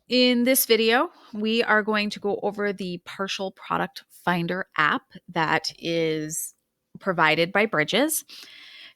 In this video, we are going to go over the Partial Product Finder app that is provided by Bridges.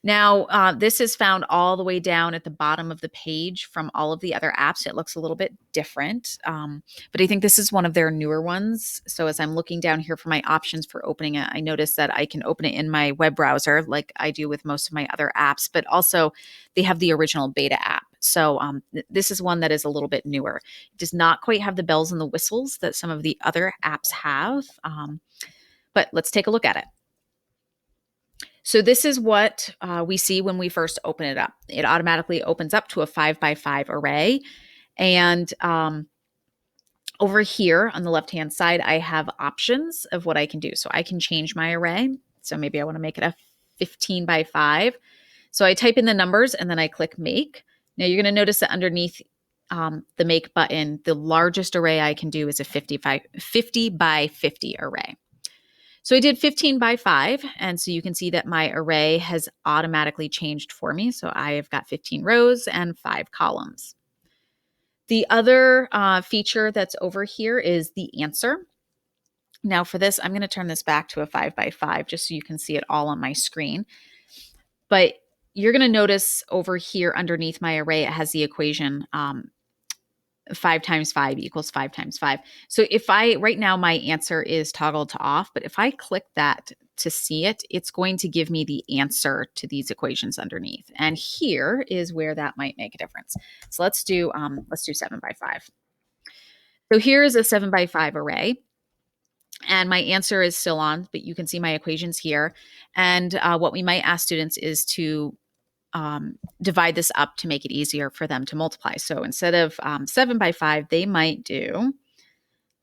Now, this is found all the way down at the bottom of the page from all of the other apps. It looks a little bit different, but I think this is one of their newer ones. So as I'm looking down here for my options for opening it, I notice that I can open it in my web browser like I do with most of my other apps, but also they have the original beta app. So this is one that is a little bit newer. It does not quite have the bells and the whistles that some of the other apps have, but let's take a look at it. So this is what we see when we first open it up. It automatically opens up to a 5x5 array. And over here on the left-hand side, I have options of what I can do. So I can change my array. So maybe I want to make it a 15x5. So I type in the numbers and then I click make. Now you're going to notice that underneath the make button, the largest array I can do is a 50 by 50 array. So I did 15 by 5, and so you can see that my array has automatically changed for me. So I have got 15 rows and 5 columns. The other feature that's over here is the answer. Now for this, I'm going to turn this back to a 5 by 5 just so you can see it all on my screen. But you're going to notice over here underneath my array, it has the equation 5 times 5 equals 5 times 5. So if right now my answer is toggled to off, but if I click that to see it, it's going to give me the answer to these equations underneath. And here is where that might make a difference. So let's do 7 by 5. So here's a 7 by 5 array. And my answer is still on, but you can see my equations here. And what we might ask students is to divide this up to make it easier for them to multiply. So instead of 7 by 5, they might do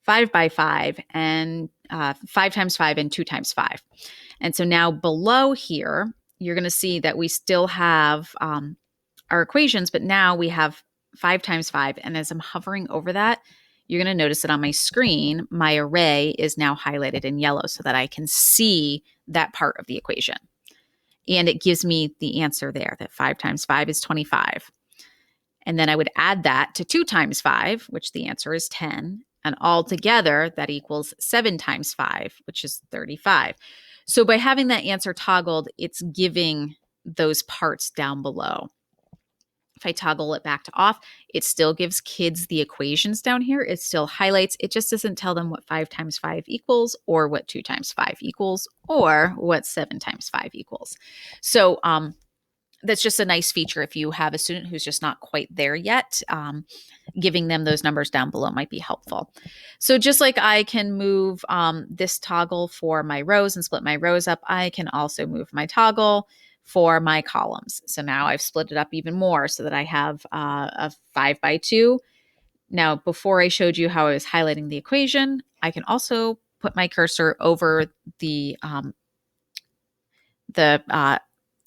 5 by 5 and 5 times 5 and 2 times 5. And so now below here, you're going to see that we still have our equations, but now we have 5 times 5. And as I'm hovering over that, you're going to notice that on my screen, my array is now highlighted in yellow so that I can see that part of the equation. And it gives me the answer there that 5 times 5 is 25. And then I would add that to 2 times 5, which the answer is 10. And all together, that equals 7 times 5, which is 35. So by having that answer toggled, it's giving those parts down below. If I toggle it back to off, it still gives kids the equations down here. It still highlights. It just doesn't tell them what 5 times 5 equals or what 2 times 5 equals or what 7 times 5 equals. So that's just a nice feature if you have a student who's just not quite there yet. Giving them those numbers down below might be helpful. So just like I can move this toggle for my rows and split my rows up, I can also move my toggle for my columns. So now I've split it up even more so that I have a 5 by 2. Now, before I showed you how I was highlighting the equation, I can also put my cursor over the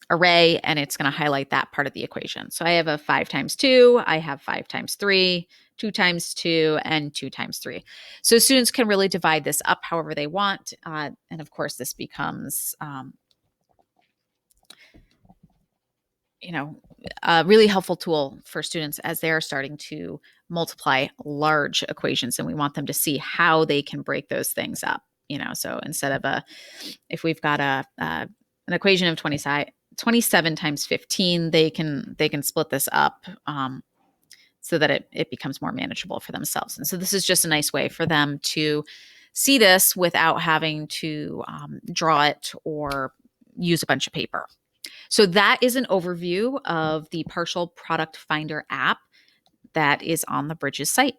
array, and it's going to highlight that part of the equation. So I have a 5 times 2, I have 5 times 3, 2 times 2, and 2 times 3. So students can really divide this up however they want. And of course, this becomes a really helpful tool for students as they are starting to multiply large equations, and we want them to see how they can break those things up. So instead of if we've got an equation of 27 times 15, they can split this up so that it becomes more manageable for themselves. And so this is just a nice way for them to see this without having to draw it or use a bunch of paper. So that is an overview of the Partial Product Finder app that is on the Bridges site.